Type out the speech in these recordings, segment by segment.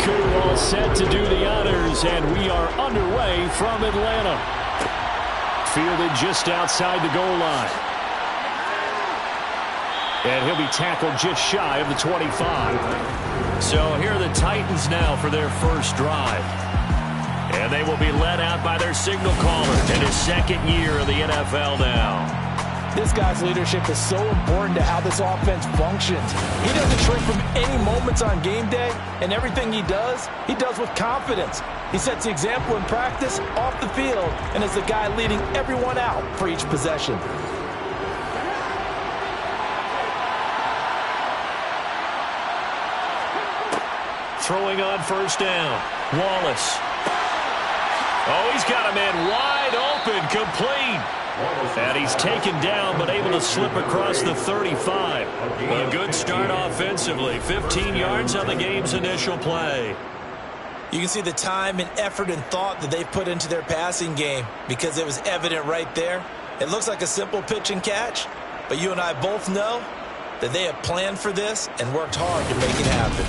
Crew all set to do the honors, and we are underway from Atlanta. Fielded just outside the goal line. And he'll be tackled just shy of the 25. So here are the Titans now for their first drive. And they will be led out by their signal caller in his second year in the NFL now. This guy's leadership is so important to how this offense functions. He doesn't shrink from any moments on game day, and everything he does with confidence. He sets the example in practice, off the field, and is the guy leading everyone out for each possession. Throwing on first down. Wallace. Oh, he's got a man wide open, complete. And he's taken down, but able to slip across the 35. A good start offensively. 15 yards on the game's initial play. You can see the time and effort and thought that they've put into their passing game because it was evident right there. It looks like a simple pitch and catch, but you and I both know that they have planned for this and worked hard to make it happen.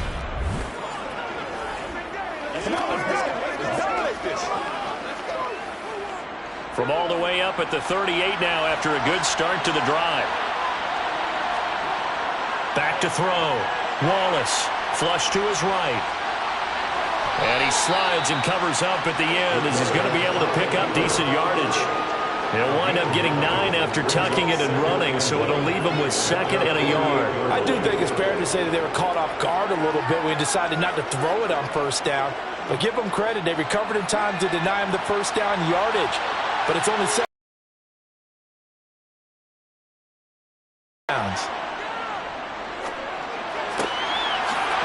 From all the way up at the 38 now after a good start to the drive. Back to throw. Wallace, flush to his right. And he slides and covers up at the end as he's going to be able to pick up decent yardage. He'll wind up getting 9 after tucking it and running, so it'll leave him with second and a yard. I do think it's fair to say that they were caught off guard a little bit when he decided not to throw it on first down. But give them credit, they recovered in time to deny him the first down yardage. But it's only 7 pounds.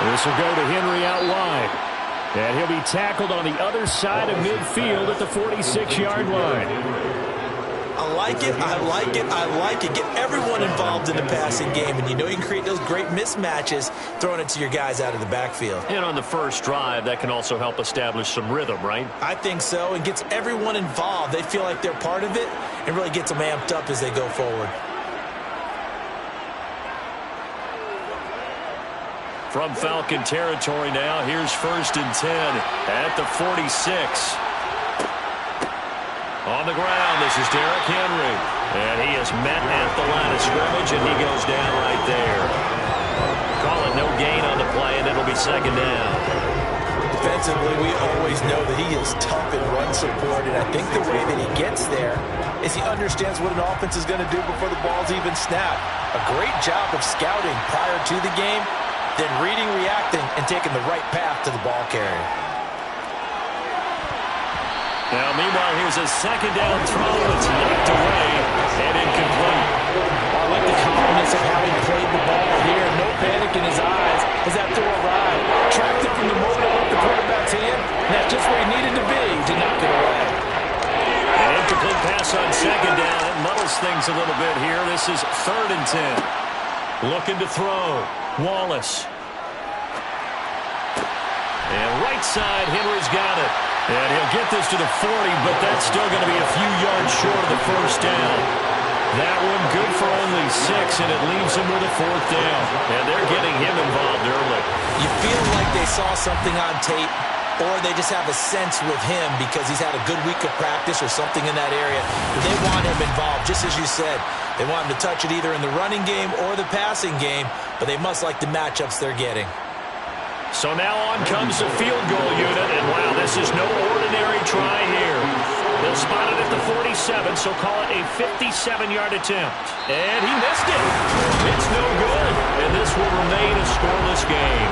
This will go to Henry out wide. And he'll be tackled on the other side of midfield at the 46-yard line. I like it, I like it, I like it. Get everyone involved in the passing game, and you know you can create those great mismatches throwing it to your guys out of the backfield. And on the first drive, that can also help establish some rhythm, right? I think so, and gets everyone involved. They feel like they're part of it, and really gets them amped up as they go forward. From Falcon territory now, here's 1st and 10 at the 46. On the ground, this is Derrick Henry. And he is met at the line of scrimmage, and he goes down right there. Call it no gain on the play, and it'll be second down. Defensively, we always know that he is tough in run support, and I think the way that he gets there is he understands what an offense is going to do before the ball's even snapped. A great job of scouting prior to the game, then reading, reacting, and taking the right path to the ball carrier. Now, meanwhile, here's a second down throw. It's knocked away and incomplete. I like the calmness of how he played the ball here. No panic in his eyes as that throw arrived. Tracked it from the moment it left the quarterback's hand, and that's just where he needed to be to knock it away. An incomplete pass on second down. It muddles things a little bit here. This is 3rd and 10. Looking to throw. Wallace. And right side, Henry's got it. And he'll get this to the 40, but that's still going to be a few yards short of the first down. That one good for only 6, and it leaves him with a 4th down. And they're getting him involved early. You feel like they saw something on tape, or they just have a sense with him because he's had a good week of practice or something in that area. They want him involved, just as you said. They want him to touch it either in the running game or the passing game, but they must like the matchups they're getting. So now on comes the field goal unit, and wow, this is no ordinary try here. They'll spot it at the 47, so call it a 57-yard attempt. And he missed it. It's no good, and this will remain a scoreless game.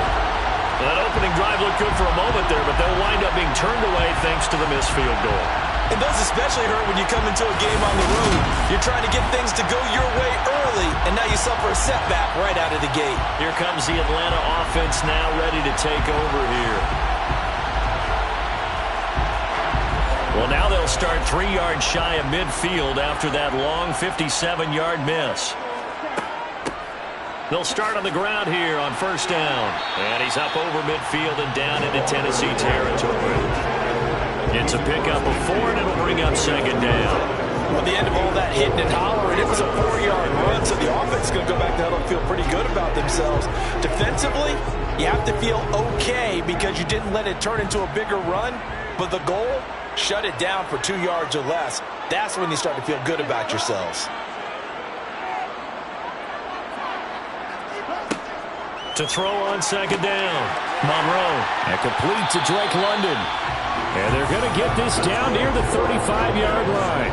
Well, that opening drive looked good for a moment there, but they'll wind up being turned away thanks to the missed field goal. And those especially hurt when you come into a game on the road. You're trying to get things to go your way early, and now you suffer a setback right out of the gate. Here comes the Atlanta offense now ready to take over here. Well, now they'll start 3 yards shy of midfield after that long 57-yard miss. They'll start on the ground here on first down. And he's up over midfield and down into Tennessee territory. It's a pickup of 4, and it'll bring up second down. Well, at the end of all that hitting and hollering, it was a 4-yard run, so the offense is going to go back to huddle and feel pretty good about themselves. Defensively, you have to feel okay because you didn't let it turn into a bigger run, but the goal, shut it down for 2 yards or less. That's when you start to feel good about yourselves. To throw on second down. Monroe. And complete to Drake London. And they're going to get this down near the 35-yard line.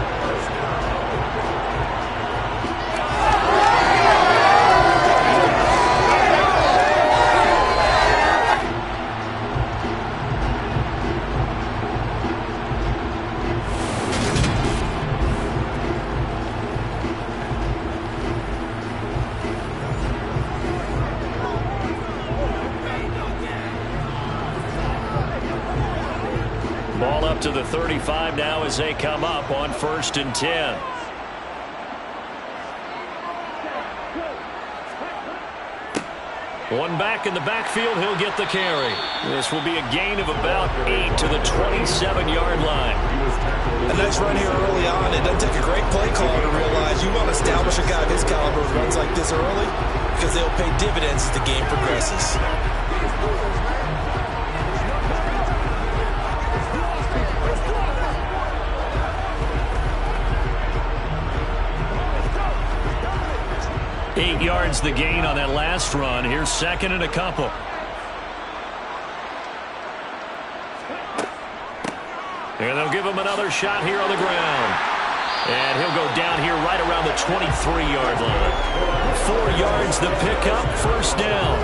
Ball up to the 35 now as they come up on 1st and 10. One back in the backfield, he'll get the carry. This will be a gain of about 8 to the 27-yard line. A nice run here early on. It doesn't take a great play caller to realize you want to establish a guy of his caliber who runs like this early because they'll pay dividends as the game progresses. Eight yards the gain on that last run. Here's second and a couple. And they'll give him another shot here on the ground. And he'll go down here right around the 23-yard line. 4 yards the pickup, first down.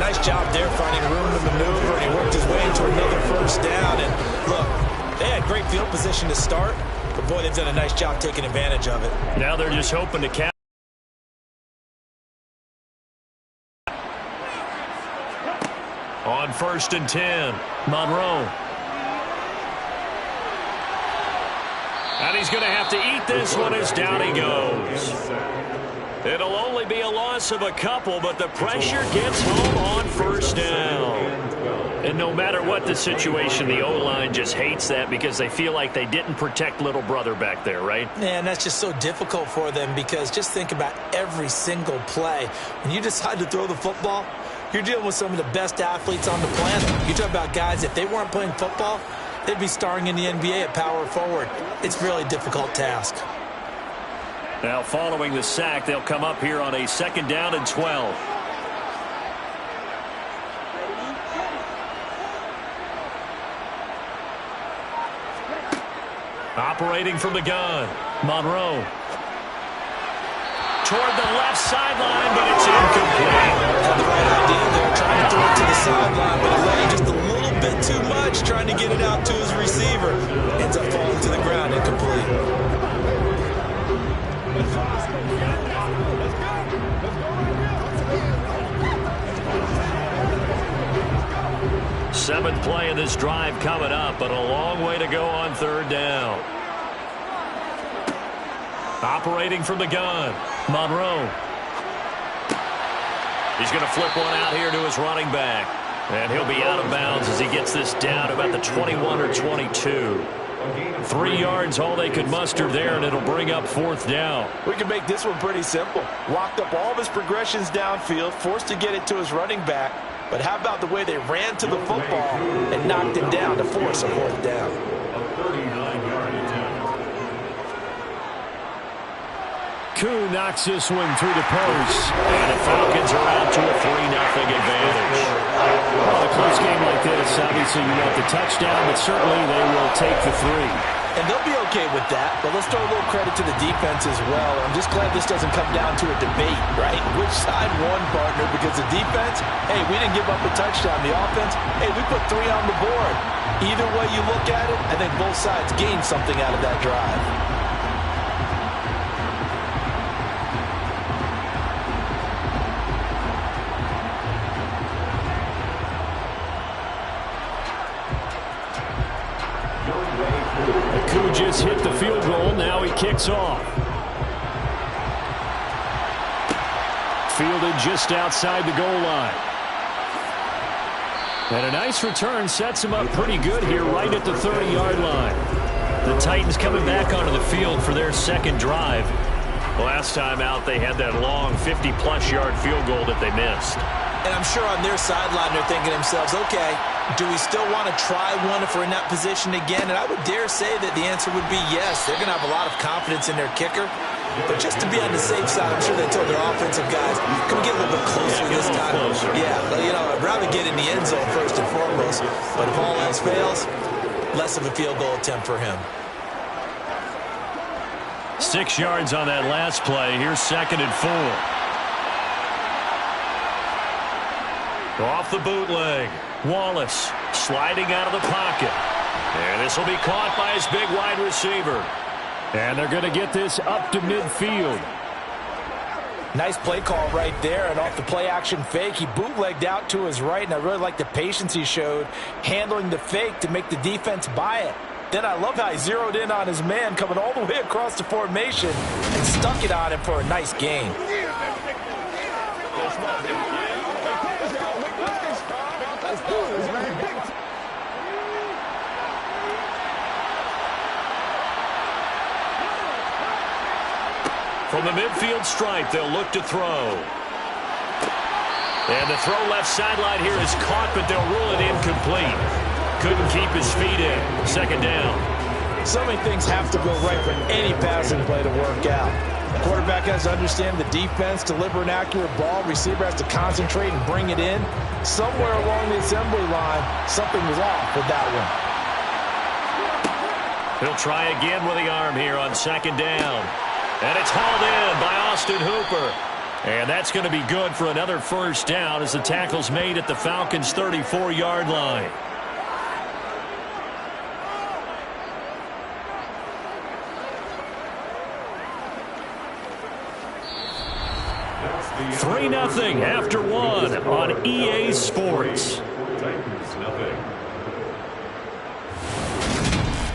Nice job there finding room to maneuver, and he worked his way into another first down. And look, they had great field position to start, but boy, they've done a nice job taking advantage of it. Now they're just hoping to catch. On 1st and 10, Monroe. And he's going to have to eat this one as down he goes. It'll only be a loss of a couple, but the pressure gets home on 1st down. And no matter what the situation, the O-line just hates that because they feel like they didn't protect little brother back there, right? Man, that's just so difficult for them because just think about every single play. When you decide to throw the football, you're dealing with some of the best athletes on the planet. You talk about guys, if they weren't playing football, they'd be starring in the NBA at power forward. It's a really difficult task. Now following the sack, they'll come up here on a 2nd down and 12. Operating from the gun, Monroe. Toward the left sideline, but it's incomplete. Had the right idea there, trying to throw it to the sideline, but it lay just a little bit too much, trying to get it out to his receiver. Ends up falling to the ground, incomplete. Seventh play of this drive coming up, but a long way to go on 3rd down. Operating from the gun, Monroe. He's going to flip one out here to his running back. And he'll be out of bounds as he gets this down about the 21 or 22. 3 yards all they could muster there, and it'll bring up 4th down. We can make this one pretty simple. Walked up all of his progressions downfield, forced to get it to his running back. But how about the way they ran to the football and knocked him down to force a 4th down? Koo knocks this one through the post. And the Falcons are out to a 3-0 advantage. Well, a close game like this, obviously you want the touchdown, but certainly they will take the 3. And they'll be okay with that, but let's throw a little credit to the defense as well. I'm just glad this doesn't come down to a debate, right? Which side won, partner? Because the defense, hey, we didn't give up a touchdown. The offense, hey, we put 3 on the board. Either way you look at it, I think both sides gained something out of that drive. Koo just hit the field goal. Now he kicks off. Fielded just outside the goal line. And a nice return sets him up pretty good here right at the 30-yard line. The Titans coming back onto the field for their second drive. Last time out, they had that long 50-plus yard field goal that they missed. And I'm sure on their sideline they're thinking to themselves, okay, do we still want to try one if we're in that position again? And I would dare say that the answer would be yes. They're going to have a lot of confidence in their kicker. But just to be on the safe side, I'm sure they told their offensive guys, can we get a little bit closer this time? Yeah, well, you know, I'd rather get in the end zone first and foremost. But if all else fails, less of a field goal attempt for him. 6 yards on that last play. Here's 2nd and 4. Off the bootleg. Wallace sliding out of the pocket. And this will be caught by his big wide receiver. And they're going to get this up to midfield. Nice play call right there, and off the play-action fake, he bootlegged out to his right, and I really like the patience he showed handling the fake to make the defense buy it. Then I love how he zeroed in on his man coming all the way across the formation and stuck it on him for a nice gain. From the midfield stripe, they'll look to throw. And the throw left sideline here is caught, but they'll rule it incomplete. Couldn't keep his feet in. 2nd down. So many things have to go right for any passing play to work out. The quarterback has to understand the defense, deliver an accurate ball. Receiver has to concentrate and bring it in. Somewhere along the assembly line, something was off with that one. He'll try again with the arm here on 2nd down. And it's hauled in by Austin Hooper. And that's going to be good for another 1st down as the tackle's made at the Falcons' 34-yard line. Three 3-0 after 1 on EA Sports.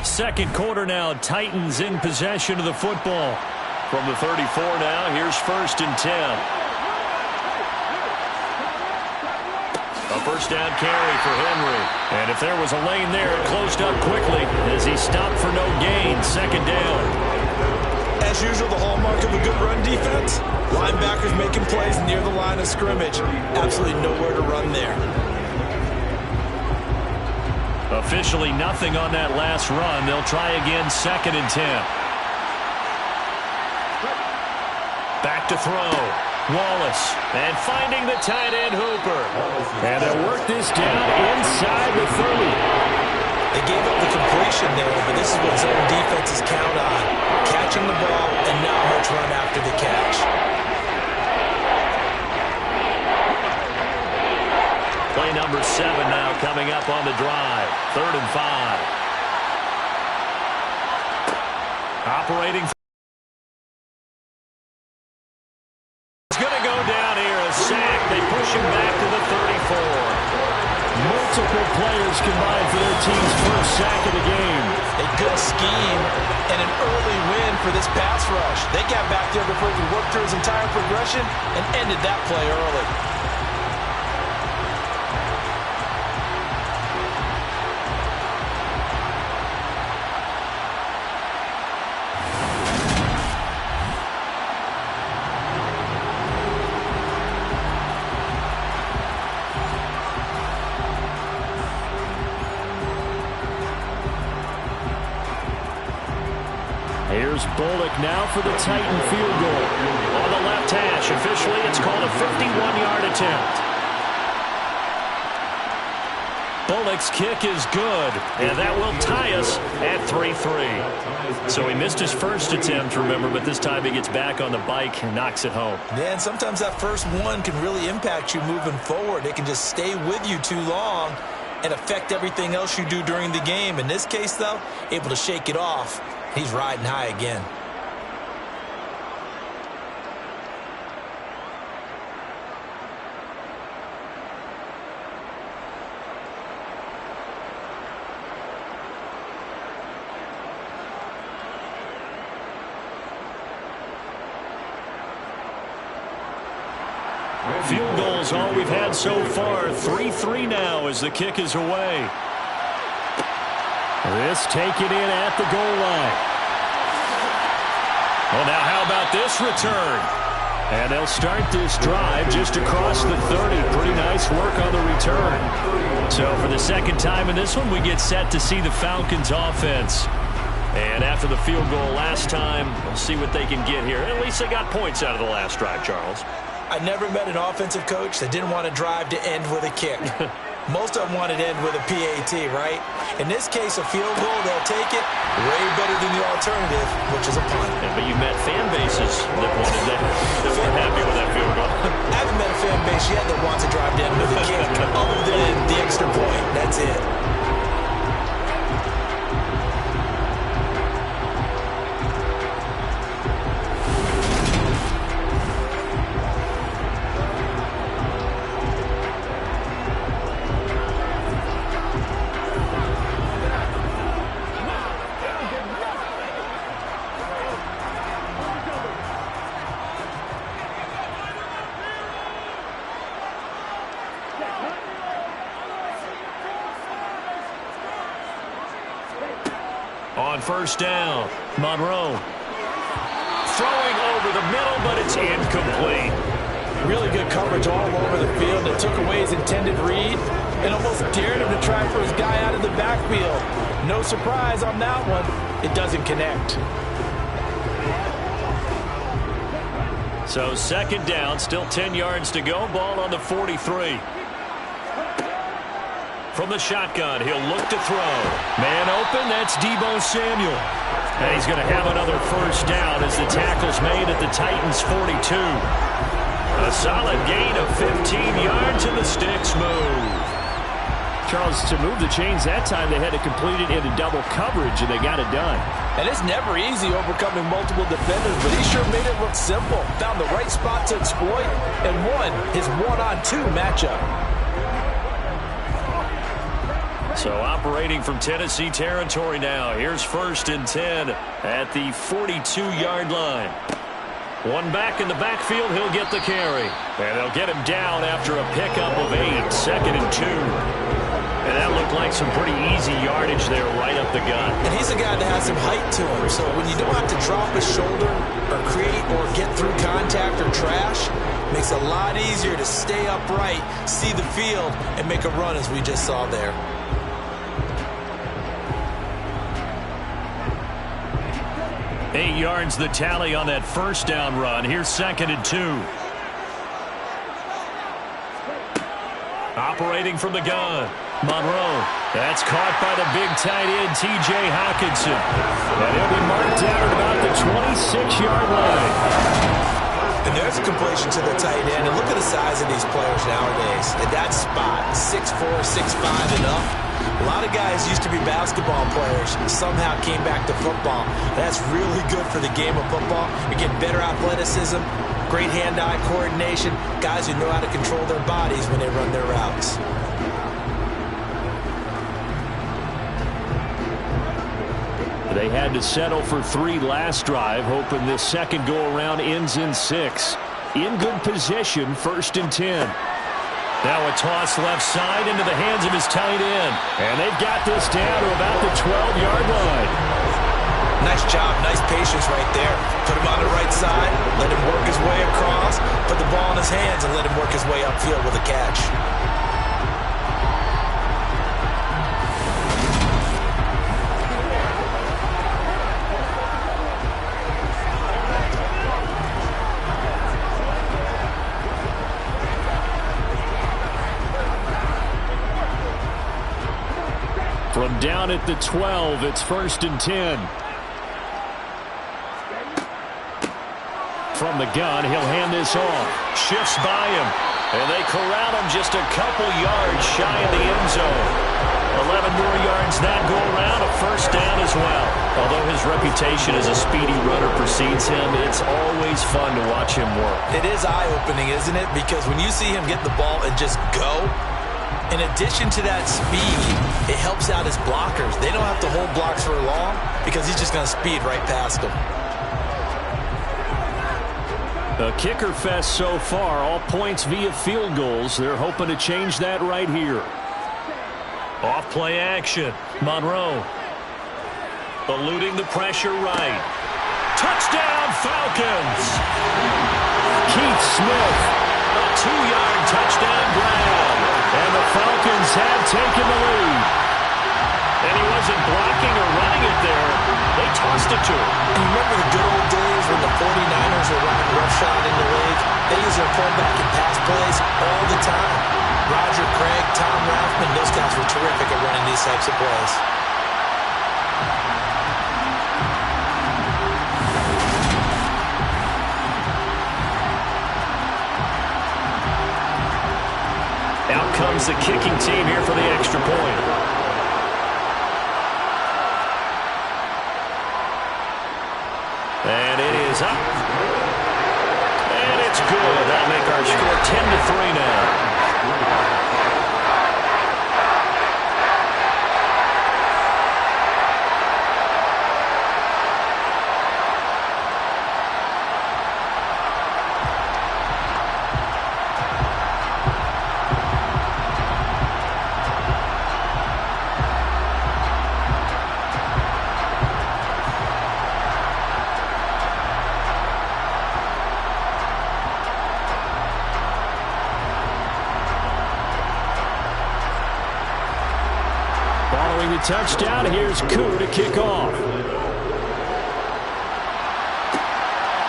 Second quarter now, Titans in possession of the football. From the 34 now, here's 1st and 10. A 1st down carry for Henry. And if there was a lane there, it closed up quickly as he stopped for no gain. 2nd down. As usual, the hallmark of a good run defense, linebackers making plays near the line of scrimmage. Absolutely nowhere to run there. Officially nothing on that last run. They'll try again, 2nd and 10. Back to throw. Wallace. And finding the tight end, Hooper. And they'll work this down inside the 30. They gave up the completion there, but this is what zone defenses count on. Catching the ball and not much run after the catch. Play number 7 now coming up on the drive. 3rd and 5. Operating. It's going to go down here. A sack. They push him back to the 34. Multiple players combined for their team's 1st sack of the game. A good scheme and an early win for this pass rush. They got back there before he could work through his entire progression and ended that play early. Here's Bullock now for the Titan field goal. On the left hash, officially it's called a 51-yard attempt. Bullock's kick is good, and that will tie us at 3-3. So he missed his first attempt, remember, but this time he gets back on the bike and knocks it home. Yeah, and sometimes that first one can really impact you moving forward. It can just stay with you too long and affect everything else you do during the game. In this case, though, able to shake it off. He's riding high again. Field goals all we've had so far. 3-3 now as the kick is away. This taken in at the goal line. Well, now how about this return? And they'll start this drive just across the 30. Pretty nice work on the return. So for the second time in this one, we get set to see the Falcons offense. And after the field goal last time, we'll see what they can get here. At least they got points out of the last drive, Charles. I never met an offensive coach that didn't want to drive to end with a kick. Most of them wanted to end with a PAT, right? In this case, a field goal, they'll take it. Way better than the alternative, which is a punt. Yeah, but you met fan bases that wanted that were happy with that field goal. I haven't met a fan base yet that wants to drive to end with a kick other than the extra point. That's it. On first down, Monroe. Throwing over the middle, but it's incomplete. Really good coverage all over the field. It took away his intended read and almost dared him to try for his guy out of the backfield. No surprise on that one. It doesn't connect. So second down, still 10 yards to go. Ball on the 43. From the shotgun, he'll look to throw. Man open, that's Deebo Samuel. And he's going to have another first down as the tackle's made at the Titans' 42. A solid gain of 15 yards and the sticks move. Charles, to move the chains that time, they had to complete it into double coverage, and they got it done. And it's never easy overcoming multiple defenders, but he sure made it look simple. Found the right spot to exploit and won his one-on-two matchup. So operating from Tennessee territory now. Here's first and 10 at the 42-yard line. One back in the backfield, he'll get the carry. And they'll get him down after a pickup of 8, second and 2. And that looked like some pretty easy yardage there right up the gut. And he's a guy that has some height to him, so when you don't have to drop his shoulder or create or get through contact or trash, makes it a lot easier to stay upright, see the field, and make a run as we just saw there. Eight yards the tally on that first down run. Here's second and 2. Operating from the gun. Monroe. That's caught by the big tight end, T.J. Hockenson. And he'll be marked down at about the 26-yard line. And there's a completion to the tight end. And look at the size of these players nowadays. At that spot, 6'4", 6'5", and up. A lot of guys used to be basketball players, somehow came back to football. That's really good for the game of football. You get better athleticism, great hand-eye coordination, guys who know how to control their bodies when they run their routes. They had to settle for 3 last drive, hoping this second go-around ends in 6. In good position, first and 10. Now a toss left side into the hands of his tight end. And they've got this down to about the 12-yard line. Nice job, nice patience right there. Put him on the right side, let him work his way across, put the ball in his hands, and let him work his way upfield with a catch. From down at the 12, it's first and 10. From the gun, he'll hand this off. Shifts by him. And they corral him just a couple yards shy of the end zone. 11 more yards that go around, a first down as well. Although his reputation as a speedy runner precedes him, it's always fun to watch him work. It is eye-opening, isn't it? Because when you see him get the ball and just go, in addition to that speed, it helps out his blockers. They don't have to hold blocks for long because he's just going to speed right past them. A kicker fest so far, all points via field goals. They're hoping to change that right here. Off play action. Monroe Eluding the pressure right. Touchdown, Falcons! Keith Smith, a 2-yard touchdown grab. And the Falcons have taken the lead. And he wasn't blocking or running it there. They tossed it to him. And you remember the good old days when the 49ers were running roughshod in the league? They use their fullback and pass plays all the time. Roger Craig, Tom Ralphman, those guys were terrific at running these types of plays. Out comes the kicking team here for the extra point. And it is up. And it's good. That'll make our score 10-3 now. Following the touchdown, here's Koo to kick off.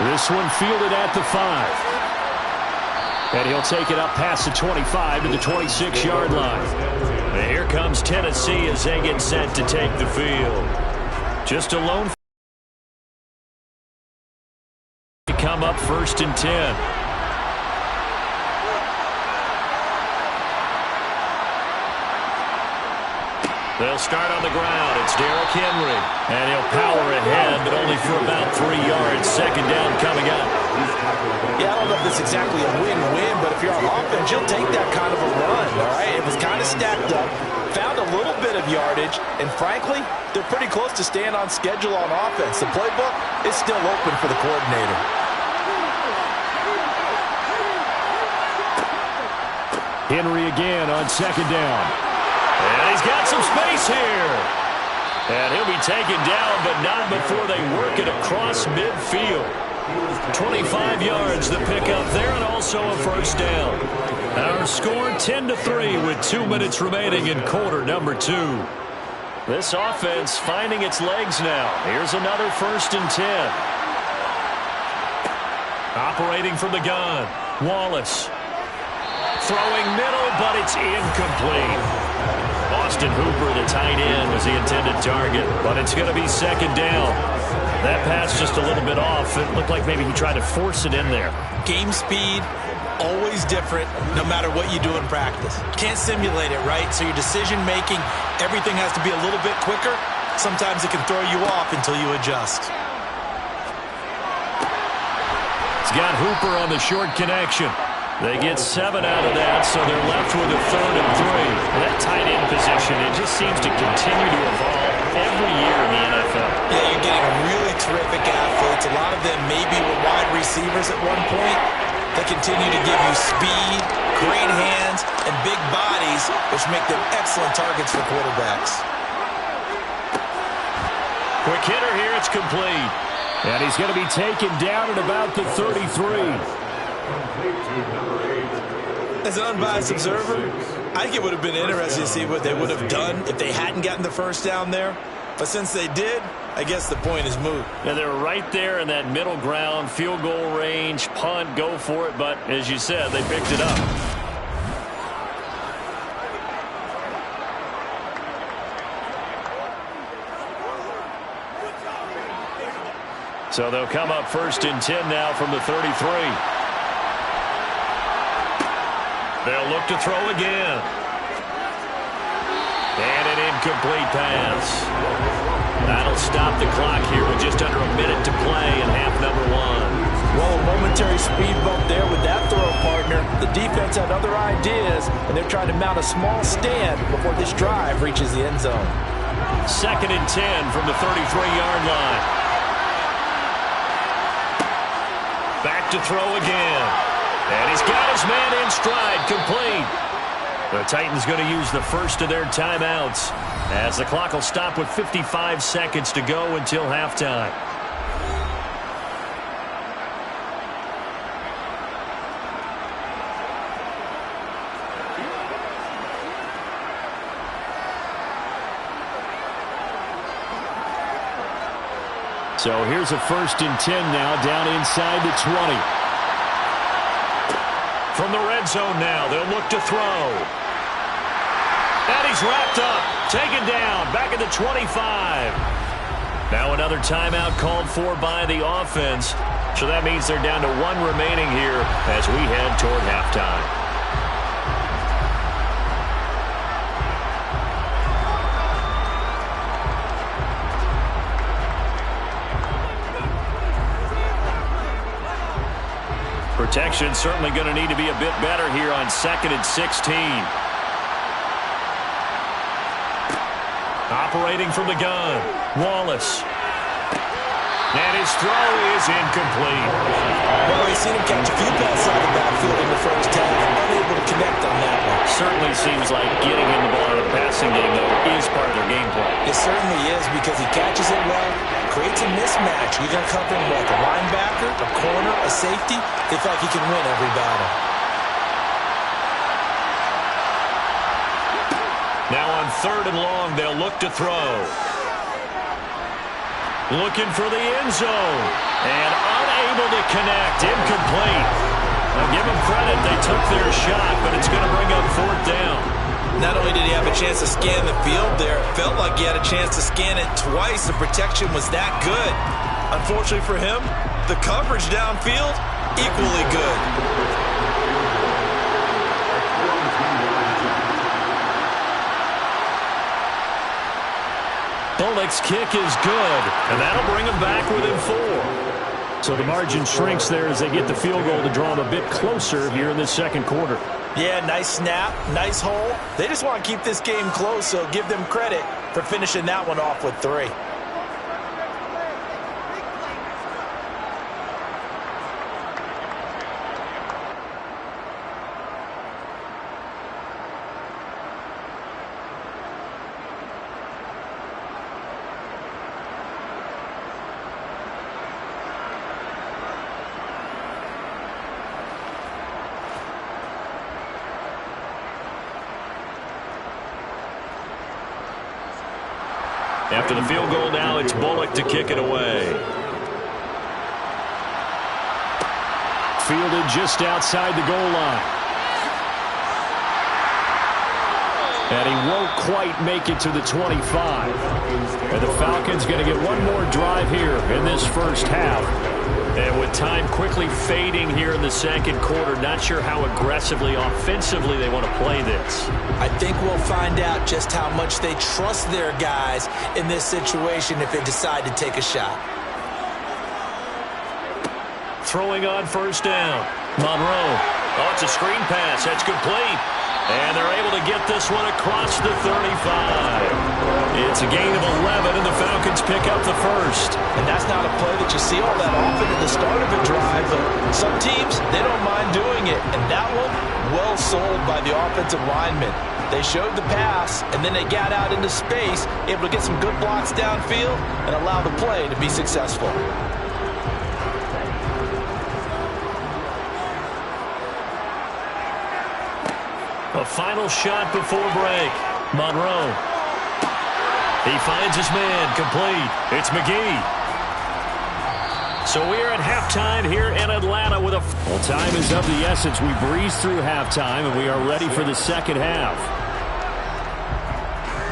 This one fielded at the 5. And he'll take it up past the 25 to the 26-yard line. And here comes Tennessee as they get set to take the field. Just a lone to come up 1st and 10. They'll start on the ground. It's Derrick Henry. And he'll power ahead, but only for about 3 yards. 2nd down coming up. Yeah, I don't know if it's exactly a win-win, but if you're on offense, you'll take that kind of a run, all right? It was kind of stacked up, found a little bit of yardage, and frankly, they're pretty close to staying on schedule on offense. The playbook is still open for the coordinator. Henry again on 2nd down. And he's got some space here. And he'll be taken down, but not before they work it across midfield. 25 yards the pickup there, and also a 1st down. Our score 10-3 with 2 minutes remaining in quarter number 2. This offense finding its legs now. Here's another 1st and 10. Operating from the gun. Wallace. Throwing middle, but it's incomplete. Austin Hooper, the tight end, was the intended target, but it's going to be 2nd down. That pass just a little bit off. It looked like maybe he tried to force it in there. Game speed, always different, no matter what you do in practice. Can't simulate it, right? So your decision-making, everything has to be a little bit quicker. Sometimes it can throw you off until you adjust. It's got Hooper on the short connection. They get 7 out of that, so they're left with a 3rd and 3. That tight end position, it just seems to continue to evolve every year in the NFL. Yeah, you're getting really terrific athletes. A lot of them maybe were wide receivers at one point. They continue to give you speed, great hands, and big bodies, which make them excellent targets for quarterbacks. Quick hitter here, it's complete. And he's going to be taken down at about the 33. As an unbiased observer, I think it would have been interesting to see what they would have done if they hadn't gotten the 1st down there. But since they did, I guess the point is moot. Yeah, they're right there in that middle ground, field goal range, punt, go for it. But as you said, they picked it up. So they'll come up 1st and 10 now from the 33. They'll look to throw again. And an incomplete pass. That'll stop the clock here with just under a minute to play in half number 1. Well, a momentary speed bump there with that throw, partner. The defense had other ideas, and they're trying to mount a small stand before this drive reaches the end zone. 2nd and 10 from the 33-yard line. Back to throw again. And he's got his man in stride, complete. The Titans going to use the first of their timeouts as the clock will stop with 55 seconds to go until halftime. So here's a 1st and 10 now down inside the 20. From the red zone now, they'll look to throw. And he's wrapped up, taken down, back at the 25. Now another timeout called for by the offense. So that means they're down to 1 remaining here as we head toward halftime. Protection certainly going to need to be a bit better here on 2nd and 16. Operating from the gun, Wallace. And his throw is incomplete. Well, we've seen him catch a few passes out of the backfield in the first half. Unable to connect on that one. Certainly seems like getting him the ball in the passing game, though, is part of their game plan. It certainly is because he catches it well, creates a mismatch. You're going to cover him like a linebacker, a corner, a safety. They feel like he can win every battle. Now on 3rd and long, they'll look to throw. Looking for the end zone. And unable to connect. Incomplete. Now give them credit. They took their shot, but it's going to bring up 4th down. Not only did he have a chance to scan the field there, it felt like he had a chance to scan it twice. The protection was that good. Unfortunately for him, the coverage downfield, equally good. Bullock's kick is good, and that'll bring them back within 4. So the margin shrinks there as they get the field goal to draw them a bit closer here in this 2nd quarter. Yeah, nice snap, nice hole. They just want to keep this game close, so give them credit for finishing that one off with 3. After the field goal now, it's Bullock to kick it away. Fielded just outside the goal line. And he won't quite make it to the 25. And the Falcons going to get one more drive here in this first half. And with time quickly fading here in the 2nd quarter, not sure how aggressively, offensively they want to play this. I think we'll find out just how much they trust their guys in this situation if they decide to take a shot. Throwing on 1st down. Monroe. Oh, it's a screen pass. That's complete. And they're able to get this one across the 35. It's a gain of 11, and the Falcons pick up the 1st. And that's not a play that you see all that often at the start of a drive, but some teams, they don't mind doing it. And that one, well sold by the offensive lineman. They showed the pass, and then they got out into space, able to get some good blocks downfield and allow the play to be successful. A final shot before break. Monroe. He finds his man. Complete. It's McGee. So we're at halftime here in Atlanta with a... Well, time is of the essence. We breeze through halftime, and we are ready for the 2nd half.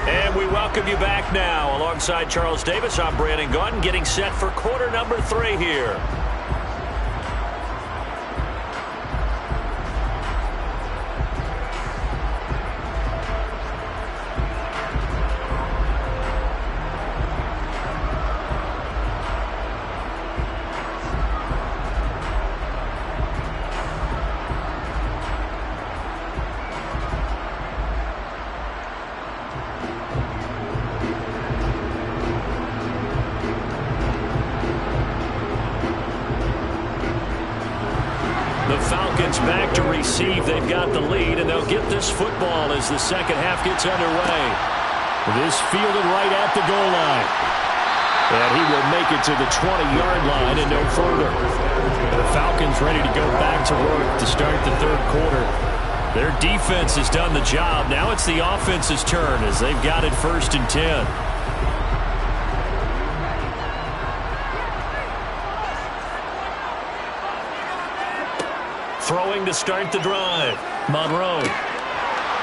And we welcome you back now. Alongside Charles Davis, I'm Brandon Gaudin, getting set for quarter number 3 here. perceive they've got the lead, and they'll get this football as the second half gets underway. This fielded right at the goal line. And he will make it to the 20-yard line and no further. The Falcons ready to go back to work to start the third quarter. Their defense has done the job. Now it's the offense's turn as they've got it 1st and 10. Throwing to start the drive. Monroe.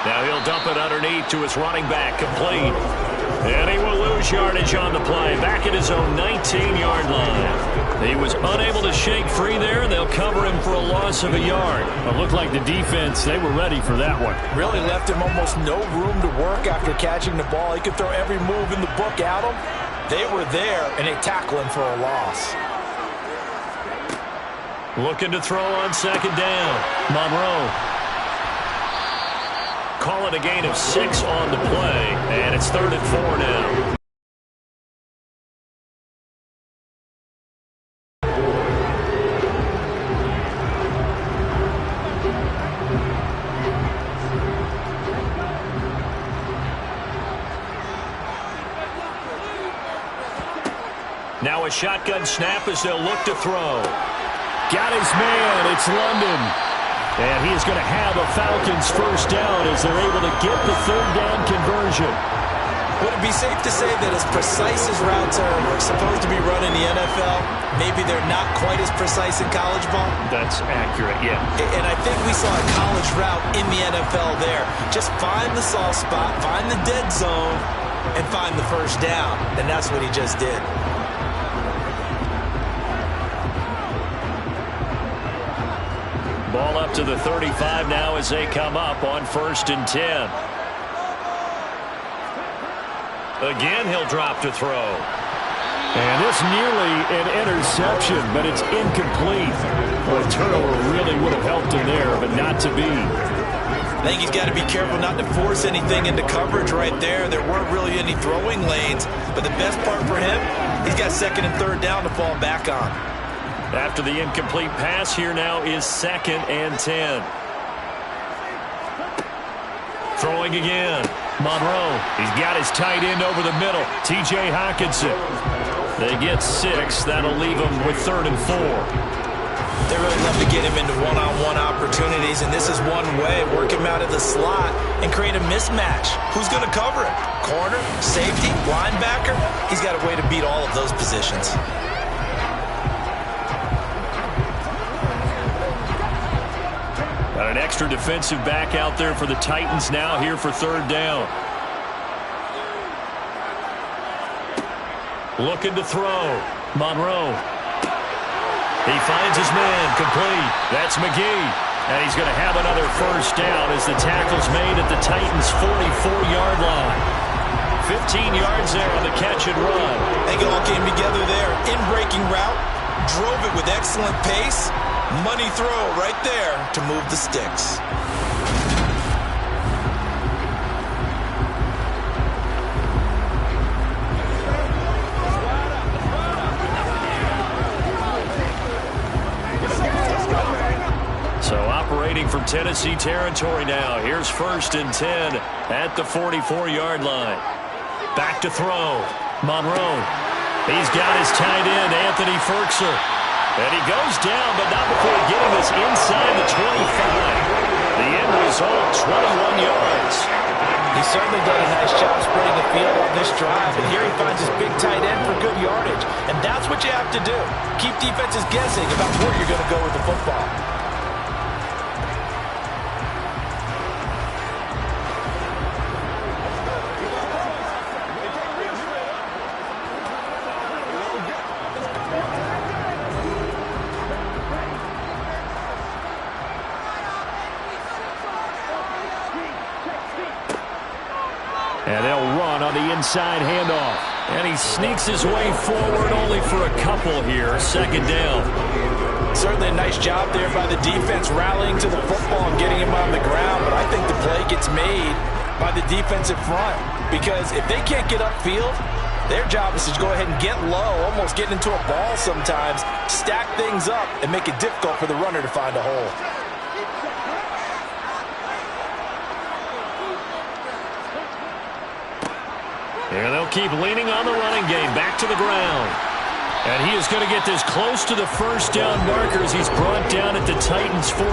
Now he'll dump it underneath to his running back, complete. And he will lose yardage on the play, back at his own 19-yard line. He was unable to shake free there, and they'll cover him for a loss of a yard. It looked like the defense, they were ready for that one. Really left him almost no room to work after catching the ball. He could throw every move in the book at him. They were there, and they tackle him for a loss. Looking to throw on second down. Monroe. Call it a gain of 6 on the play, and it's 3rd and 4 now. Now a shotgun snap as they'll look to throw. Got his man. It's London. And he is going to have a Falcons first down as they're able to get the 3rd down conversion. Would it be safe to say that as precise as routes are supposed to be run in the NFL, maybe they're not quite as precise in college ball? That's accurate, yeah. And I think we saw a college route in the NFL there. Just find the soft spot, find the dead zone, and find the first down. And that's what he just did. Ball up to the 35 now as they come up on 1st and 10. Again, he'll drop to throw. And this nearly an interception, but it's incomplete. Well, a turnover really would have helped him there, but not to be. I think he's got to be careful not to force anything into coverage right there. There weren't really any throwing lanes, but the best part for him, he's got 2nd and 3rd down to fall back on. After the incomplete pass, here now is 2nd and 10. Throwing again. Monroe. He's got his tight end over the middle. T.J. Hockenson. They get 6. That'll leave them with 3rd and 4. They really love to get him into one-on-one opportunities, and this is one way. Work him out of the slot and create a mismatch. Who's going to cover him? Corner, safety, linebacker? He's got a way to beat all of those positions. Got an extra defensive back out there for the Titans now here for 3rd down. Looking to throw. Monroe. He finds his man, complete. That's McGee. And he's going to have another first down as the tackle's made at the Titans' 44-yard line. 15 yards there on the catch and run. I think it all came together there. In-breaking route, drove it with excellent pace. Money throw right there to move the sticks. So operating from Tennessee territory now. Here's 1st and 10 at the 44-yard line. Back to throw. Monroe. He's got his tight end, Anthony Ferkser. And he goes down, but not before getting this inside the 25. The end result, 21 yards. He's certainly done a nice job spreading the field on this drive. And here he finds his big tight end for good yardage. And that's what you have to do. Keep defenses guessing about where you're going to go with the football. And they'll run on the inside handoff. And he sneaks his way forward only for a couple here. 2nd down. Certainly a nice job there by the defense rallying to the football and getting him on the ground. But I think the play gets made by the defensive front. Because if they can't get upfield, their job is to go ahead and get low, almost get into a ball sometimes, stack things up, and make it difficult for the runner to find a hole. And they'll keep leaning on the running game. Back to the ground. And he is going to get this close to the first down markers. He's brought down at the Titans' 14.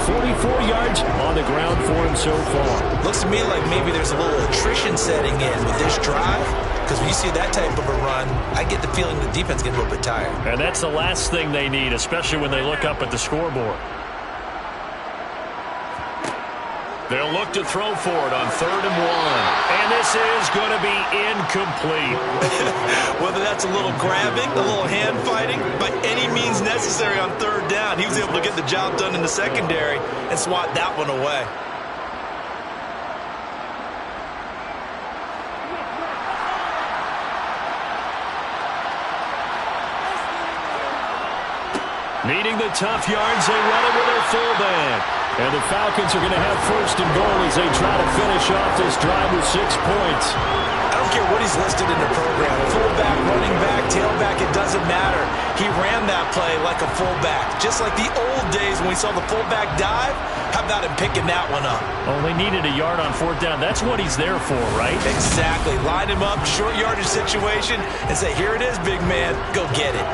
44 yards on the ground for him so far. Looks to me like maybe there's a little attrition setting in with this drive. Because when you see that type of a run, I get the feeling the defense gets a little bit tired. And that's the last thing they need, especially when they look up at the scoreboard. They'll look to throw for it on 3rd and 1. And this is going to be incomplete. Whether that's a little grabbing, a little hand fighting, by any means necessary on 3rd down, he was able to get the job done in the secondary and swat that one away. Needing the tough yards, they run it with their fullback. And the Falcons are going to have 1st and goal as they try to finish off this drive with 6 points. I don't care what he's listed in the program. Fullback, running back, tailback, it doesn't matter. He ran that play like a fullback. Just like the old days when we saw the fullback dive. How about him picking that one up? Only needed a yard on 4th down. That's what he's there for, right? Exactly. Line him up, short yardage situation, and say, here it is, big man. Go get it.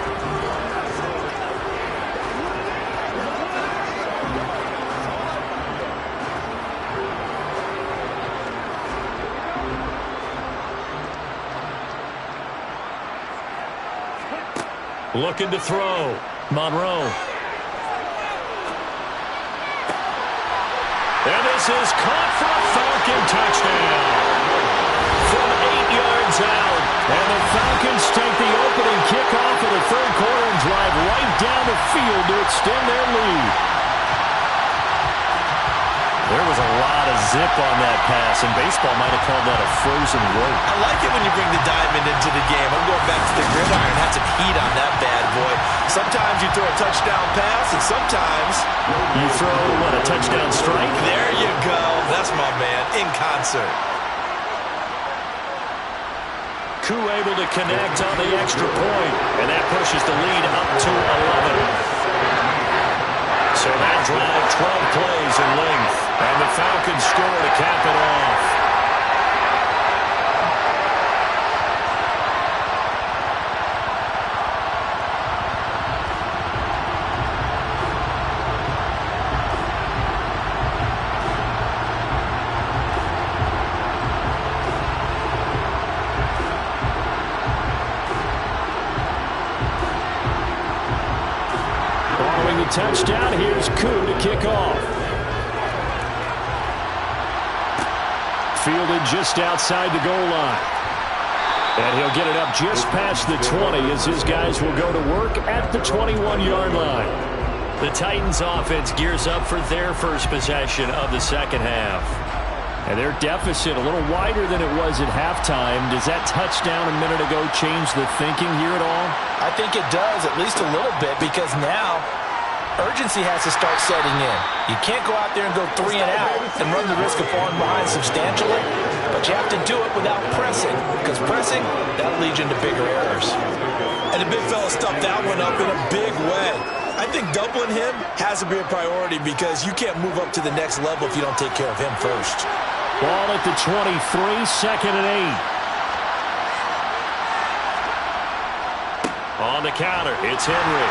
Looking to throw. Monroe. And this is caught for a Falcon touchdown. From 8 yards out. And the Falcons take the opening kickoff of the 3rd quarter and drive right down the field to extend their lead. There was a lot of zip on that pass, and baseball might have called that a frozen rope. I like it when you bring the diamond into the game. I'm going back to the gridiron. Had some heat on that bad boy. Sometimes you throw a touchdown pass, and sometimes you throw, what, a touchdown strike? There you go. That's my man, in concert. Koo able to connect on the extra point, and that pushes the lead up to 11. So that drive, 12 plays in length. And the Falcons score to cap it off. Following the touchdown, here's Koo to kick off. Fielded just outside the goal line. And he'll get it up just past the 20 as his guys will go to work at the 21-yard line. The Titans offense gears up for their first possession of the second half. And their deficit a little wider than it was at halftime. Does that touchdown a minute ago change the thinking here at all? I think it does, at least a little bit, because now urgency has to start setting in. You can't go out there and go 3 and out and run the risk of falling behind substantially, but you have to do it without pressing, because pressing, that'll lead you into bigger errors. And the big fella stuffed that one up in a big way. I think doubling him has to be a priority because you can't move up to the next level if you don't take care of him first. Ball at the 23, 2nd and 8. On the counter, it's Henry.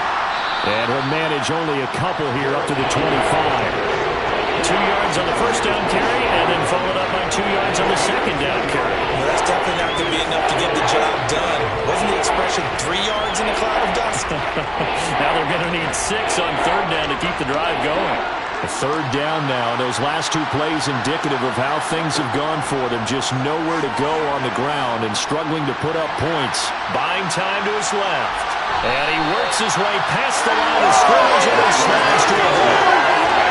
And he'll manage only a couple here up to the 25. 2 yards on the first down carry, and then followed up by 2 yards on the second down carry. Well, that's definitely not going to be enough to get the job done. Wasn't the expression 3 yards in a cloud of dust? Now they're going to need 6 on 3rd down to keep the drive going. A 3rd down now. Those last 2 plays indicative of how things have gone for them. Just nowhere to go on the ground and struggling to put up points. Buying time to his left. And he works his way past the line of scrimmage and he slides to a hole.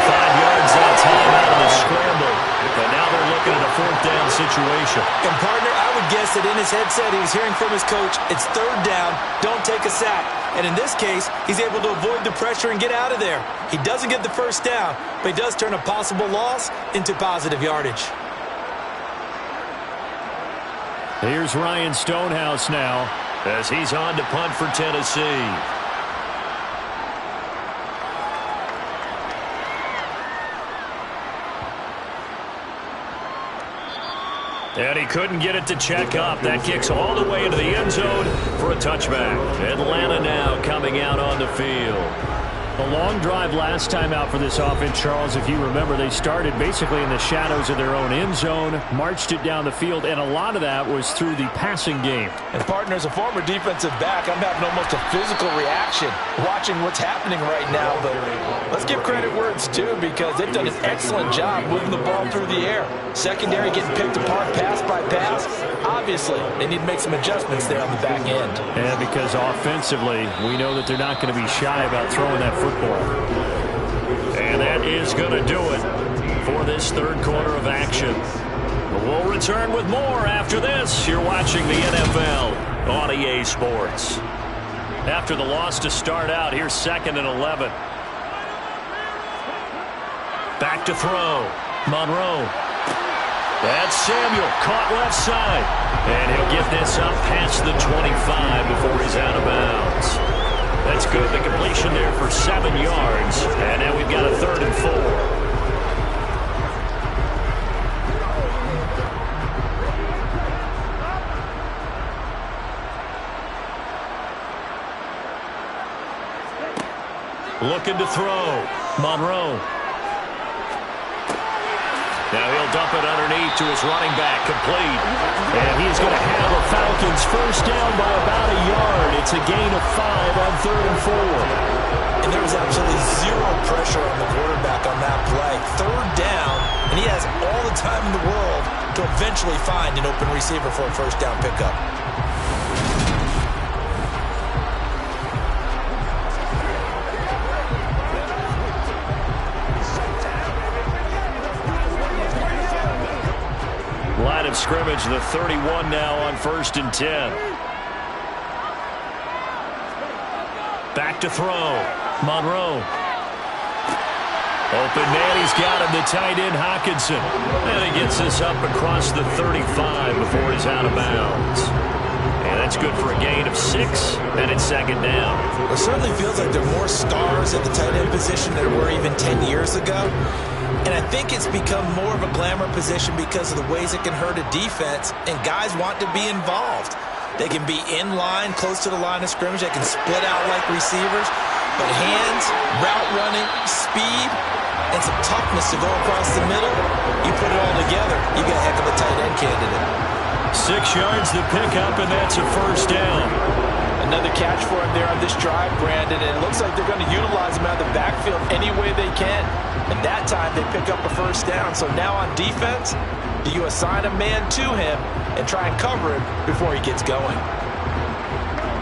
5 yards that time out of the scramble. But now they're looking at a 4th down situation. And partner, I would guess that in his headset he was hearing from his coach, it's 3rd down, don't take a sack. And in this case, he's able to avoid the pressure and get out of there. He doesn't get the 1st down, but he does turn a possible loss into positive yardage. Here's Ryan Stonehouse now as he's on to punt for Tennessee. And he couldn't get it to check up. That kicks all the way into the end zone for a touchback. Atlanta now coming out on the field. A long drive last time out for this offense, Charles. If you remember, they started basically in the shadows of their own end zone, marched it down the field, and a lot of that was through the passing game. And partner, as a former defensive back, I'm having almost a physical reaction watching what's happening right now. But let's give credit where it's due, because they've done an excellent job moving the ball through the air. Secondary getting picked apart pass by pass. Obviously, they need to make some adjustments there on the back end. And because offensively, we know that they're not going to be shy about throwing that football. And that is going to do it for this third quarter of action. We'll return with more after this. You're watching the NFL on EA Sports. After the loss to start out, here's 2nd and 11. Back to throw. Monroe. That's Samuel, caught left side. And he'll get this up past the 25 before he's out of bounds. That's good. The completion there for 7 yards. And now we've got a 3rd and 4. Looking to throw. Monroe. Now he'll dump it underneath to his running back, complete. And he's going to have the Falcons first down by about a yard. It's a gain of 5 on 3rd and 4. And there was absolutely zero pressure on the quarterback on that play. 3rd down, and he has all the time in the world to eventually find an open receiver for a first down pickup. Line of scrimmage, the 31 now on 1st and 10. Back to throw. Monroe. Open man, he's got him, the tight end, Hockenson. And he gets this up across the 35 before he's out of bounds. And that's good for a gain of 6, and it's 2nd down. It certainly feels like there are more stars at the tight end position than there were even 10 years ago. And I think it's become more of a glamour position because of the ways it can hurt a defense, and guys want to be involved. They can be in line, close to the line of scrimmage. They can split out like receivers. But hands, route running, speed, and some toughness to go across the middle, you put it all together, you got a heck of a tight end candidate. 6 yards to pick up, and that's a first down. Another catch for him there on this drive, Brandon, and it looks like they're going to utilize him out of the backfield any way they can. And that time they pick up a first down. So now on defense, do you assign a man to him and try and cover him before he gets going?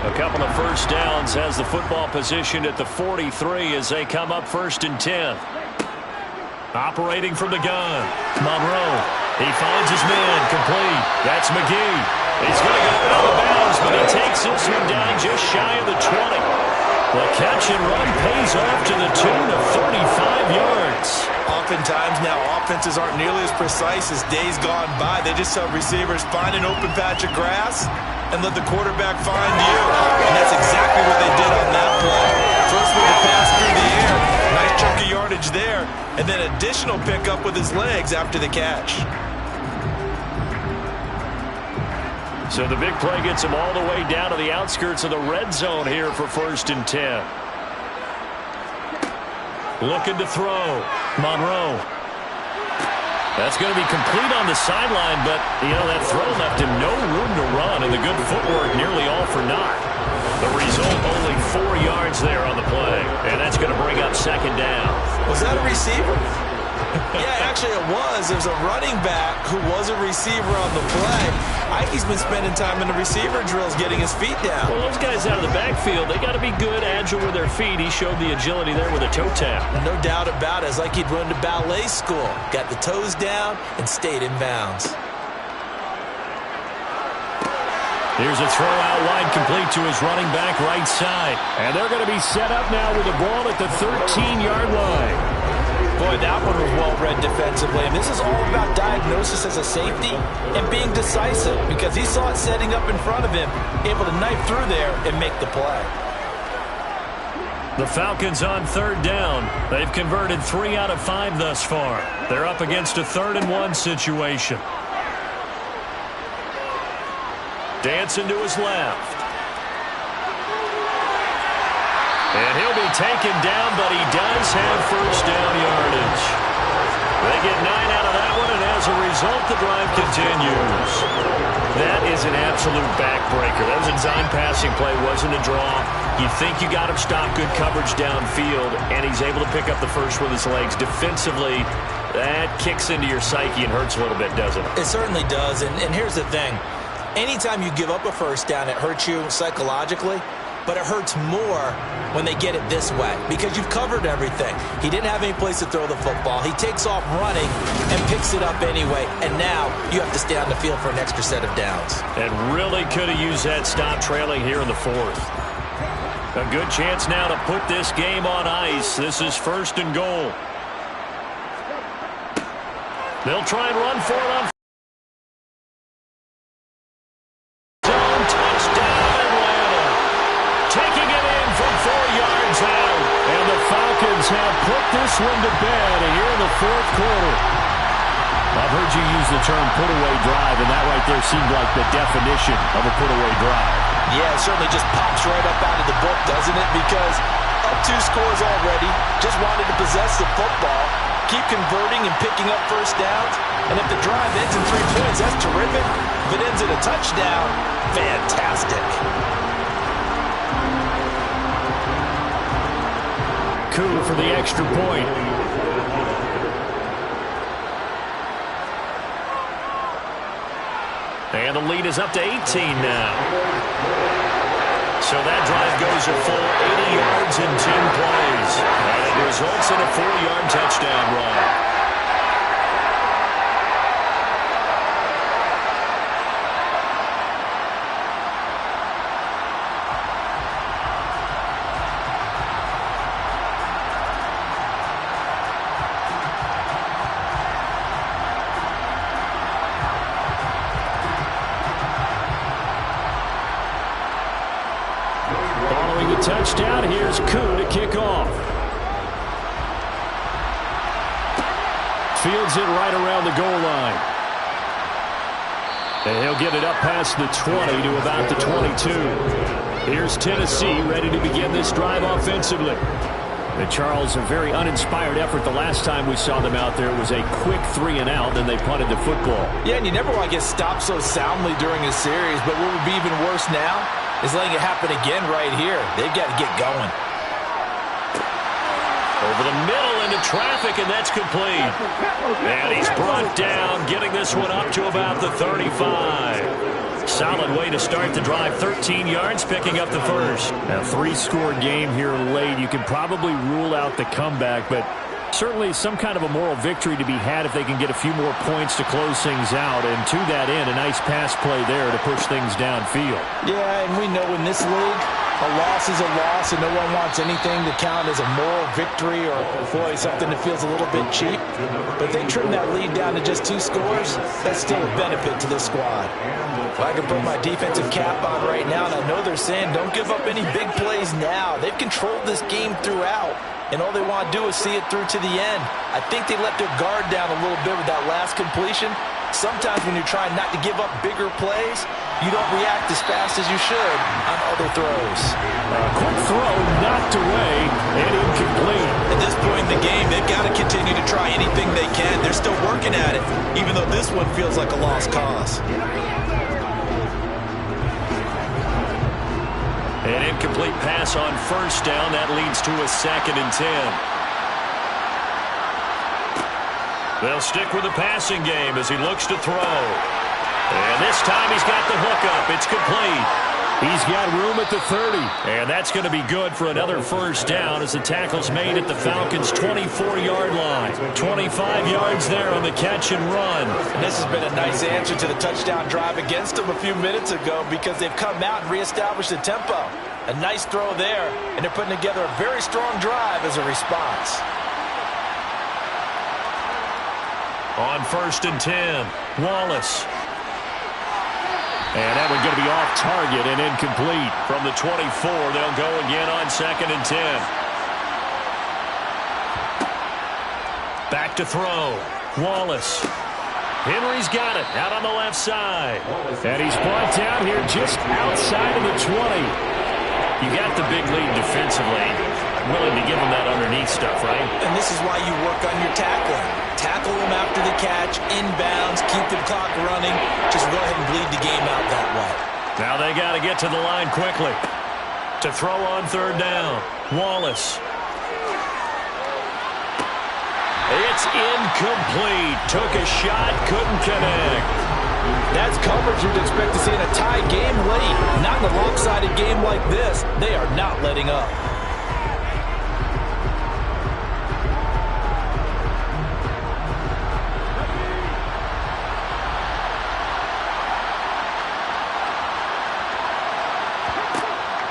A couple of first downs, has the football positioned at the 43 as they come up 1st and 10. Operating from the gun, Monroe. He finds his man, complete. That's McGee. He's going to go out of bounds, but he takes this one down just shy of the 20. The catch and run pays off to the tune of 35 yards. Oftentimes now offenses aren't nearly as precise as days gone by. They just tell receivers, find an open patch of grass and let the quarterback find you. And that's exactly what they did on that play. First with the pass through the air, nice chunk of yardage there, and then additional pickup with his legs after the catch. So the big play gets him all the way down to the outskirts of the red zone here for 1st and 10. Looking to throw. Monroe. That's going to be complete on the sideline, but, you know, that throw left him no room to run, and the good footwork nearly all for naught. The result, only 4 yards there on the play, and that's going to bring up 2nd down. Was that a receiver? Yeah, actually it was. There's a running back who was a receiver on the play. Ikey's been spending time in the receiver drills getting his feet down. Well, those guys out of the backfield, they got to be good, agile with their feet. He showed the agility there with a toe tap. No doubt about it. It's like he'd run to ballet school. Got the toes down and stayed in bounds. Here's a throw out wide, complete to his running back right side. And they're going to be set up now with the ball at the 13-yard line. Boy, that one was well-read defensively. And this is all about diagnosis as a safety and being decisive, because he saw it setting up in front of him, able to knife through there and make the play. The Falcons on 3rd down. They've converted 3 out of 5 thus far. They're up against a 3rd and 1 situation. Dancing to his left. And he'll be taken down, but he does have first down yardage. They get 9 out of that one, and as a result, the drive continues. That is an absolute backbreaker. That was a design passing play, wasn't a draw. You think you got him stopped, good coverage downfield, and he's able to pick up the first with his legs. Defensively, that kicks into your psyche and hurts a little bit, doesn't it? It certainly does, and here's the thing. Anytime you give up a first down, it hurts you psychologically. But it hurts more when they get it this way because you've covered everything. He didn't have any place to throw the football. He takes off running and picks it up anyway. And now you have to stay on the field for an extra set of downs. And really could have used that stop trailing here in the fourth. A good chance now to put this game on ice. This is first and goal. They'll try and run for it on Falcons have put this one to bed here in the fourth quarter. I've heard you use the term put-away drive, and that right there seemed like the definition of a put-away drive. Yeah, it certainly just pops right up out of the book, doesn't it? Because up 2 scores already, just wanted to possess the football, keep converting and picking up first downs, and if the drive ends in 3 points, that's terrific. If it ends in a touchdown, fantastic. Coup for the extra point. And the lead is up to 18 now. So that drive goes a full 80 yards in 10 plays. And it results in a 4-yard touchdown run. Touchdown. Here's Koo to kick off. Fields it right around the goal line. And he'll get it up past the 20 to about the 22. Here's Tennessee ready to begin this drive offensively. And Charles, a very uninspired effort the last time we saw them out there. It was a quick 3 and out, then they punted the football. Yeah, and you never want to get stopped so soundly during a series, but what would be even worse now is letting it happen again right here. They've got to get going. Over the middle into traffic, and that's complete. And he's brought down, getting this one up to about the 35. Solid way to start the drive. 13 yards, picking up the first. A 3-score game here late. You can probably rule out the comeback, but certainly some kind of a moral victory to be had if they can get a few more points to close things out. And to that end, a nice pass play there to push things downfield. Yeah, and we know in this league, a loss is a loss, and no one wants anything to count as a moral victory or, boy, something that feels a little bit cheap. But if they trim that lead down to just 2 scores, that's still a benefit to this squad. Well, I can put my defensive cap on right now, and I know they're saying don't give up any big plays now. They've controlled this game throughout, and all they want to do is see it through to the end. I think they let their guard down a little bit with that last completion. Sometimes when you're trying not to give up bigger plays, you don't react as fast as you should on other throws. Quick throw knocked away and incomplete. At this point in the game, they've got to continue to try anything they can. They're still working at it, even though this one feels like a lost cause. An incomplete pass on first down. That leads to a 2nd and 10. They'll stick with the passing game as he looks to throw. And this time he's got the hook up. It's complete. He's got room at the 30. And that's going to be good for another first down as the tackle's made at the Falcons' 24-yard line. 25 yards there on the catch and run. And this has been a nice answer to the touchdown drive against them a few minutes ago because they've come out and reestablished the tempo. A nice throw there, and they're putting together a very strong drive as a response. On 1st and 10, Wallace. And that one's going to be off target and incomplete. From the 24, they'll go again on 2nd and 10. Back to throw. Wallace. Henry's got it out on the left side. And he's brought down here just outside of the 20. You got the big lead defensively. Willing to give him that underneath stuff, right? And this is why you work on your tackling. Tackle him after the catch, inbounds, keep the clock running. Just go ahead and bleed the game out that way. Now they got to get to the line quickly. To throw on third down, Wallace. It's incomplete. Took a shot, couldn't connect. That's coverage you'd expect to see in a tie game late. Not in a lopsided game like this. They are not letting up.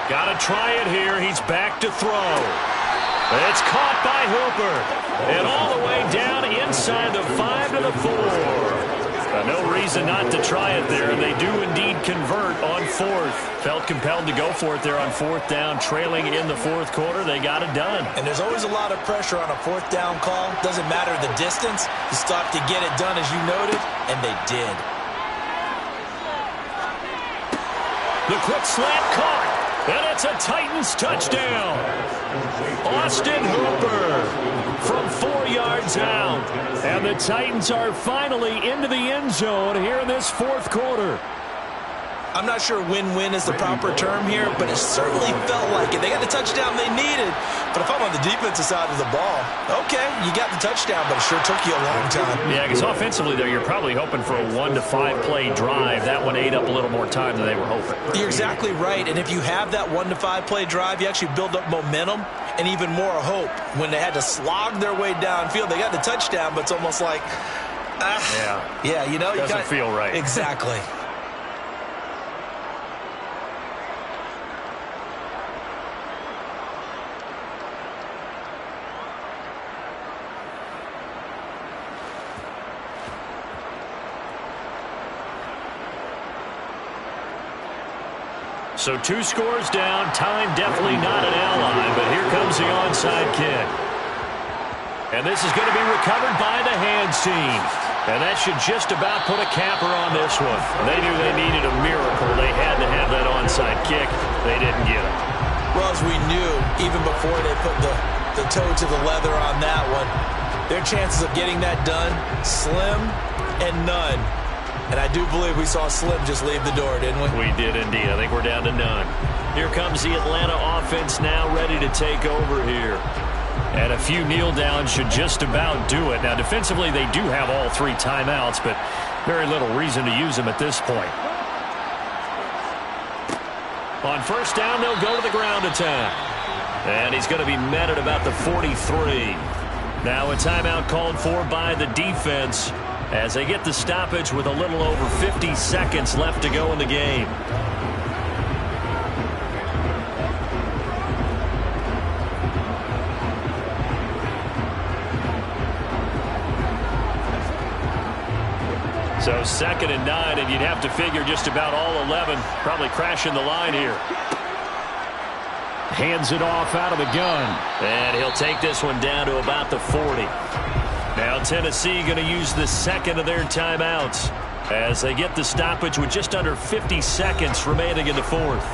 Got to try it here. He's back to throw. It's caught by Hooper. And all the way down inside the 5 to the 4. No reason not to try it there. And they do indeed convert on fourth. Felt compelled to go for it there on fourth down. Trailing in the fourth quarter. They got it done. And there's always a lot of pressure on a fourth down call. Doesn't matter the distance. You still have to get it done as you noted. And they did. The quick slant caught. And it's a Titans touchdown. Austin Hooper from 4 yards out. And the Titans are finally into the end zone here in this fourth quarter. I'm not sure win-win is the proper term here, but it certainly felt like it. They got the touchdown they needed. But if I'm on the defensive side of the ball, okay, you got the touchdown, but it sure took you a long time. Yeah, because offensively, though, you're probably hoping for a 1 to 5 play drive. That one ate up a little more time than they were hoping. You're exactly right. And if you have that 1 to 5 play drive, you actually build up momentum and even more hope. When they had to slog their way downfield, they got the touchdown, but it's almost like, yeah, you know, doesn't feel right. Exactly. So 2 scores down. Time definitely not an ally, but here comes the onside kick. And this is going to be recovered by the hands team. And that should just about put a capper on this one. They knew they needed a miracle. They had to have that onside kick. They didn't get it. Well, as we knew, even before they put the toe to the leather on that one, their chances of getting that done, slim and none. And I do believe we saw Slim just leave the door, didn't we? We did indeed. I think we're down to none. Here comes the Atlanta offense now ready to take over here. And a few kneel downs should just about do it. Now, defensively, they do have all 3 timeouts, but very little reason to use them at this point. On first down, they'll go to the ground attack. And he's going to be met at about the 43. Now a timeout called for by the defense as they get the stoppage with a little over 50 seconds left to go in the game. So 2nd and 9, and you'd have to figure just about all 11 probably crashing the line here. Hands it off out of the gun. And he'll take this one down to about the 40. Now Tennessee going to use the second of their timeouts as they get the stoppage with just under 50 seconds remaining in the fourth.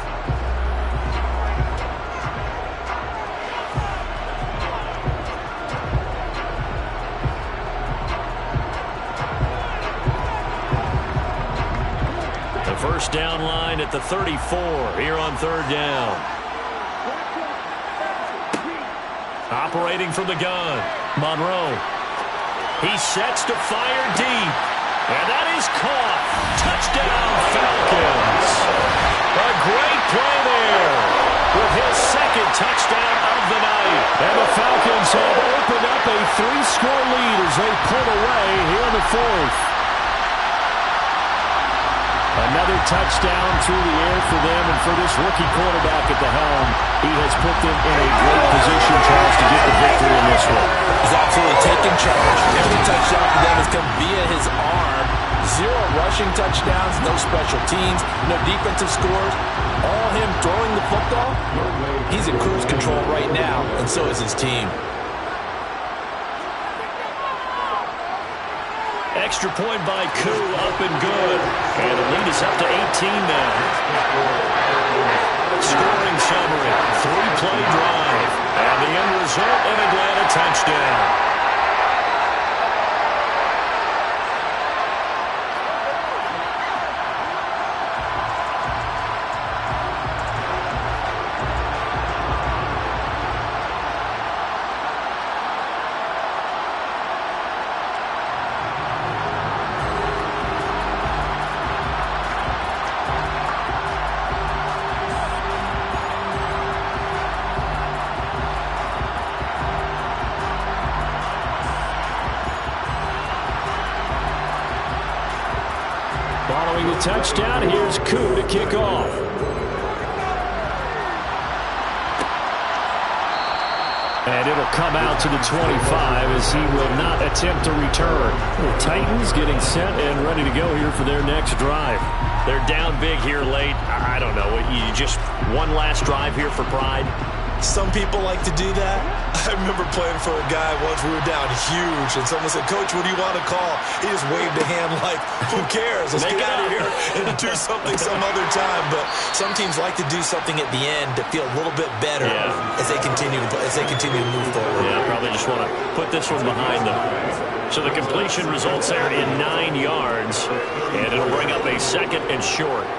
The first down line at the 34 here on third down. Operating from the gun, Monroe. He sets to fire deep. And that is caught. Touchdown, Falcons. A great play there with his second touchdown of the night. And the Falcons have opened up a 3-score lead as they pull away here in the fourth. Another touchdown through the air for them, and for this rookie quarterback at the helm, he has put them in a great position, Charles, to get the victory in this one. He's absolutely taken charge. Every touchdown for them has come via his arm. 0 rushing touchdowns, no special teams, no defensive scores. All him throwing the football. He's in cruise control right now, and so is his team. Extra point by Koo, up and good. And the lead is up to 18 now. Scoring summary, 3-play drive. And the end result, an Atlanta touchdown. Following the touchdown, here's Koo to kick off. And it'll come out to the 25 as he will not attempt to return. The Titans getting set and ready to go here for their next drive. They're down big here late. I don't know. You just one last drive here for pride. Some people like to do that. I remember playing for a guy once. We were down huge, and someone said, "Coach, what do you want to call?" He just waved a hand like, "Who cares? Let's get out of here and do something some other time." But some teams like to do something at the end to feel a little bit better as they continue to move forward. Yeah, probably just want to put this one behind them. So the completion results there in 9 yards, and it'll bring up a 2nd and short.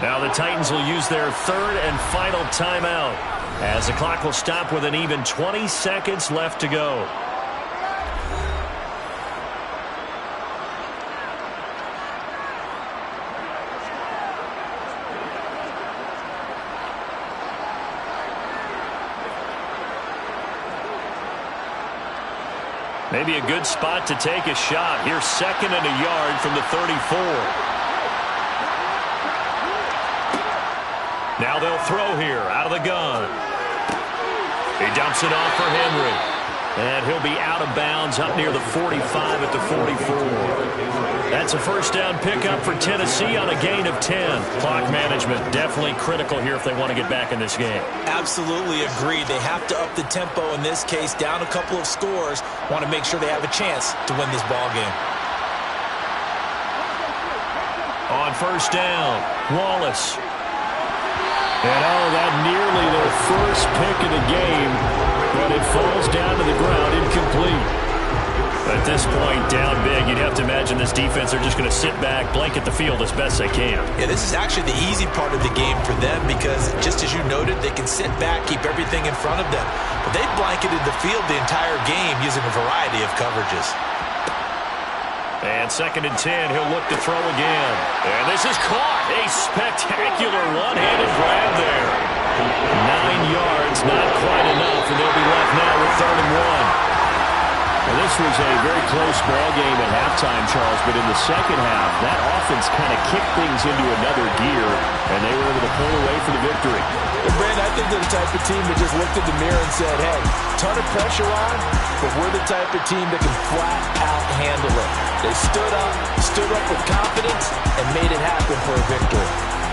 Now the Titans will use their 3rd and final timeout as the clock will stop with an even 20 seconds left to go. Maybe a good spot to take a shot. Here's 2nd and a yard from the 34. Now they'll throw here out of the gun. He dumps it off for Henry. And he'll be out of bounds up near the 45 at the 44. That's a first down pickup for Tennessee on a gain of 10. Clock management definitely critical here if they want to get back in this game. Absolutely agreed. They have to up the tempo in this case. Down a couple of scores. Want to make sure they have a chance to win this ball game. On first down, Wallace. And that nearly their first pick of the game, but it falls down to the ground incomplete. At this point, down big, you'd have to imagine this defense are just going to sit back, blanket the field as best they can. Yeah, this is actually the easy part of the game for them because, just as you noted, they can sit back, keep everything in front of them. But they've blanketed the field the entire game using a variety of coverages. And 2nd and 10, he'll look to throw again. And this is caught. A spectacular one-handed grab there. 9 yards, not quite enough, and they'll be left now with 3rd and 1. Well, this was a very close ball game at halftime, Charles, but in the second half, that offense kind of kicked things into another gear, and they were able to pull away for the victory. And Brandon, I think they're the type of team that just looked in the mirror and said, hey, ton of pressure on, but we're the type of team that can flat out handle it. They stood up with confidence, and made it happen for a victory.